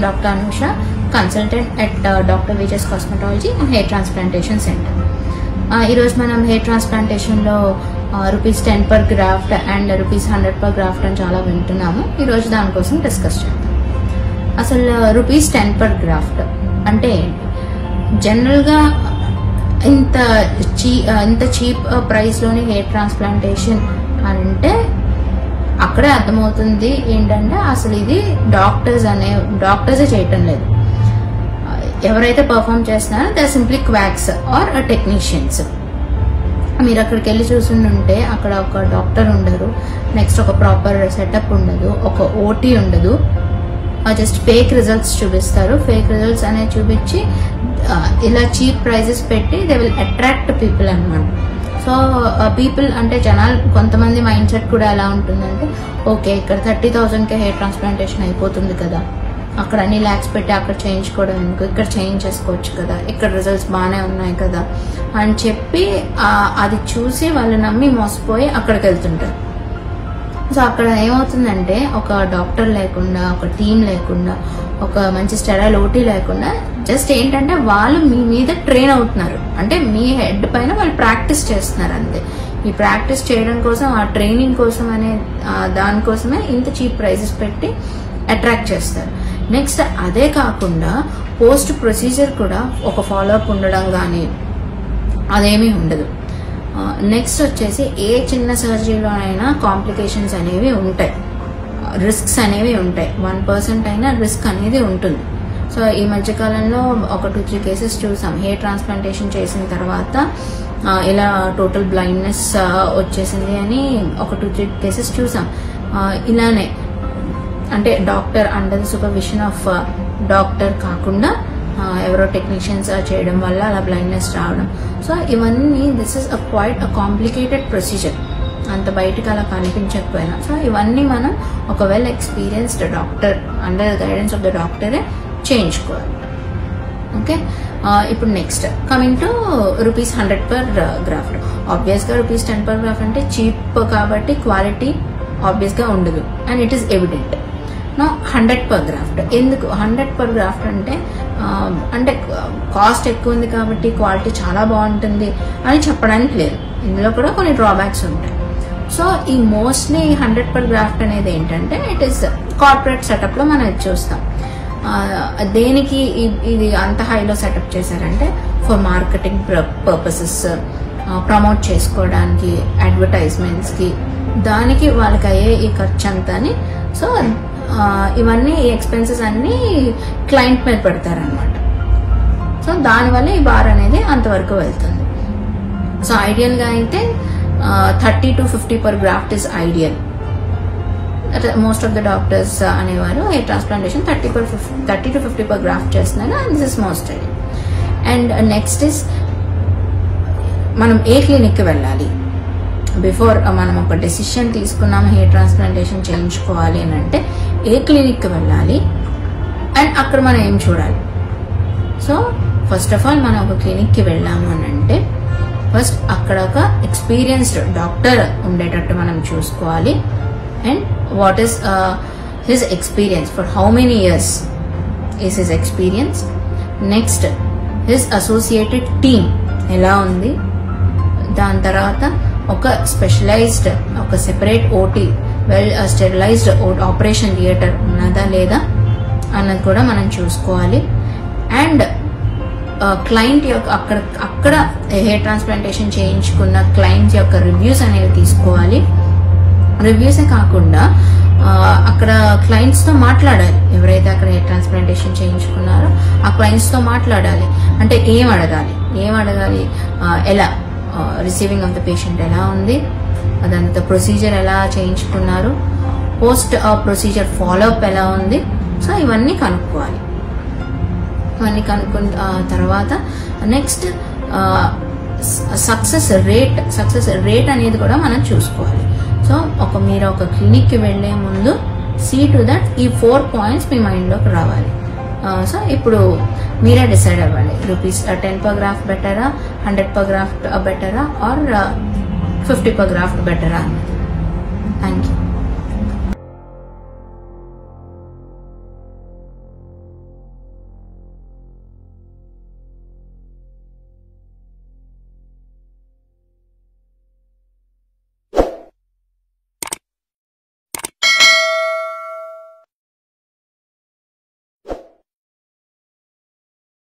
I'm Dr. Anusha, consultant at Dr. Vijay's Cosmetology and Hair Transplantation Center. ఈరోజు మనం hair ట్రాన్స్ప్లాంటేషన్లో ₹10 per graft and ₹100 per graft అని చాలా వింటున్నాము. ఈరోజు దానికోసం డిస్కస్ చేద్దాం. అసలు ₹10 per graft అంటే జనరల్గా ఇంత చీప్ ప్రైస్లోని హెయిర్ ట్రాన్స్ప్లాంటేషన్ అంటే అక్కడే అర్థమవుతుంది ఏంటంటే అసలు ఇది డాక్టర్సే చేయటం లేదు. ఎవరైతే పర్ఫామ్ చేస్తున్నారో they are simply quacks or technicians. మీరు అక్కడికి వెళ్ళి చూస్తుంటే అక్కడ ఒక డాక్టర్ ఉండరు, నెక్స్ట్ ఒక ప్రాపర్ సెటప్ ఉండదు, ఒక ఓటీ ఉండదు, జస్ట్ ఫేక్ రిజల్ట్స్ చూపిస్తారు. ఫేక్ రిజల్ట్స్ అనేది చూపించి ఇలా చీప్ ప్రైజెస్ పెట్టి దే విల్ అట్రాక్ట్ పీపుల్ అనమాట. సో పీపుల్ అంటే జనాలు కొంతమంది మైండ్ సెట్ కూడా ఎలా ఉంటుందంటే ఓకే ఇక్కడ 30,000కే హెయిర్ ట్రాన్స్ప్లాంటేషన్ అయిపోతుంది కదా, అక్కడ అన్ని ల్యాక్స్ పెట్టి అక్కడ చేయించుకోవడం ఎందుకు, ఇక్కడ చేయించేసుకోవచ్చు కదా, ఇక్కడ రిజల్ట్స్ బాగానే ఉన్నాయి కదా అని చెప్పి అది చూసి వాళ్ళు నమ్మి మోసపోయి అక్కడికి వెళ్తుంటారు. సో అక్కడ ఏమవుతుందంటే ఒక డాక్టర్ లేకుండా, ఒక టీం లేకుండా, ఒక మంచి స్టెరైల్ ఓటీ లేకుండా జస్ట్ ఏంటంటే వాళ్ళు మీ మీద ట్రైన్ అవుతున్నారు, అంటే మీ హెడ్ పైన వాళ్ళు ప్రాక్టీస్ చేస్తున్నారు అంతే. ఈ ప్రాక్టీస్ చేయడం కోసం, ఆ ట్రైనింగ్ కోసం అనే దానికోసమే ఇంత చీప్ ప్రైజెస్ పెట్టి అట్రాక్ట్ చేస్తారు. నెక్స్ట్ అదే కాకుండా పోస్ట్ ప్రొసీజర్ కూడా ఒక ఫాలోఅప్ ఉండడం కానీ అదేమీ ఉండదు. నెక్స్ట్ వచ్చేసి ఏ చిన్న సర్జరీలోనైనా కాంప్లికేషన్స్ అనేవి ఉంటాయి, రిస్క్స్ అనేవి ఉంటాయి. 1% అయినా రిస్క్ అనేది ఉంటుంది. సో ఈ మధ్యకాలంలో ఒక 2-3 కేసెస్ చూసాం. హెయిర్ ట్రాన్స్ప్లాంటేషన్ చేసిన తర్వాత ఇలా టోటల్ బ్లైండ్నెస్ వచ్చేసింది అని ఒక 2-3 కేసెస్ చూసాం. ఇలానే అంటే doctor under the supervision of doctor కాకుండా ఎవరో టెక్నీషియన్స్ చేయడం వల్ల అలా బ్లైండ్నెస్ రావడం. సో ఇవన్నీ this is quite complicated procedure, అంత బయటకు అలా కనిపించకపోయినా. సో ఇవన్నీ మనం ఒక well experienced doctor under guidance of the డాక్టరే చేయించుకోవాలి. ఓకే, ఇప్పుడు next coming to ₹100 per graft. ఆబ్వియస్గా ₹10 per graft అంటే చీప్ కాబట్టి క్వాలిటీ ఆబ్వియస్గా ఉండదు and it is evident. No 100 per graft. ఎందుకు 100 per graft అంటే కాస్ట్ ఎక్కువ ఉంది కాబట్టి క్వాలిటీ చాలా బాగుంటుంది అని చెప్పడానికి లేదు. ఇందులో కూడా కొన్ని డ్రాబ్యాక్స్ ఉంటాయి. సో ఈ మోస్ట్లీ 100 per graft అనేది ఏంటంటే ఇట్ ఈస్ కార్పొరేట్ సెటప్లో మనం చూస్తాం. దేనికి ఇది అంత హైలో సెటప్ చేశారంటే ఫర్ మార్కెటింగ్ పర్పసెస్, ప్రమోట్ చేసుకోవడానికి, అడ్వర్టైజ్మెంట్స్కి, దానికి వాళ్ళకి అయ్యే ఈ ఖర్చు అంతా. సో ఇవన్నీ ఈ ఎక్స్పెన్సెస్ అన్ని క్లయింట్ మీద పెడతారనమాట. సో దానివల్ల ఈ బార్ అనేది అంతవరకు వెళ్తుంది. సో ఐడియల్గా అయితే 30 to 50 per graft is ideal. Most of the doctors అనేవారు hair transplantation 30 to 50 per graft చేస్తున్నారు and this is most ideal. And next is మనం ఏ క్లినిక్కి వెళ్ళాలి. బిఫోర్ మనం ఒక డెసిషన్ తీసుకున్నాము హెయిర్ ట్రాన్స్ప్లాంటేషన్ చేయించుకోవాలి అని అంటే ఏ క్లినిక్కి వెళ్ళాలి అండ్ అక్కడ మనం ఏం చూడాలి. సో ఫస్ట్ ఆఫ్ ఆల్ మనం ఒక క్లినిక్కి వెళ్ళాము అని అంటే ఫస్ట్ అక్కడ ఒక ఎక్స్పీరియన్స్డ్ డాక్టర్ ఉండేటట్టు మనం చూసుకోవాలి. And what is his experience, for how many years is his experience. Next his associated team ఎలా ఉంది. దాని తర్వాత ఒక స్పెషలైజ్డ్, ఒక separate OT, well sterilised operation theatre ఉన్నదా లేదా అన్నది కూడా మనం చూసుకోవాలి. అండ్ క్లయింట్ యొక్క అక్కడ హెయిర్ ట్రాన్స్ప్లాంటేషన్ చేయించుకున్న క్లయింట్స్ యొక్క రివ్యూస్ అనేవి తీసుకోవాలి. రివ్యూసే కాకుండా అక్కడ క్లయింట్స్తో మాట్లాడాలి. ఎవరైతే అక్కడ హెయిర్ ట్రాన్స్ప్లాంటేషన్ చేయించుకున్నారో ఆ క్లయింట్స్తో మాట్లాడాలి. అంటే ఏం అడగాలి, ఎలా రిసీవింగ్ ఆఫ్ ద పేషెంట్ ఎలా ఉంది, అదంతా ప్రొసీజర్ ఎలా చేయించుకున్నారు, పోస్ట్ ప్రొసీజర్ ఫాలోఅప్ ఎలా ఉంది. సో ఇవన్నీ కనుక్కోవాలి. ఇవన్నీ కనుక్కున్న తర్వాత నెక్స్ట్ సక్సెస్ రేట్ అనేది కూడా మనం చూసుకోవాలి. సో మీరు ఒక క్లినిక్కి వెళ్లే ముందు సీ టు దట్ ఈ 4 points మీ మైండ్లోకి రావాలి. సో ఇప్పుడు మీరే డిసైడ్ అవ్వాలి, ₹10 per graft బెటరా, 100 per graft బెటరా, ఆర్ 50 per graft బెటరా. Thank you.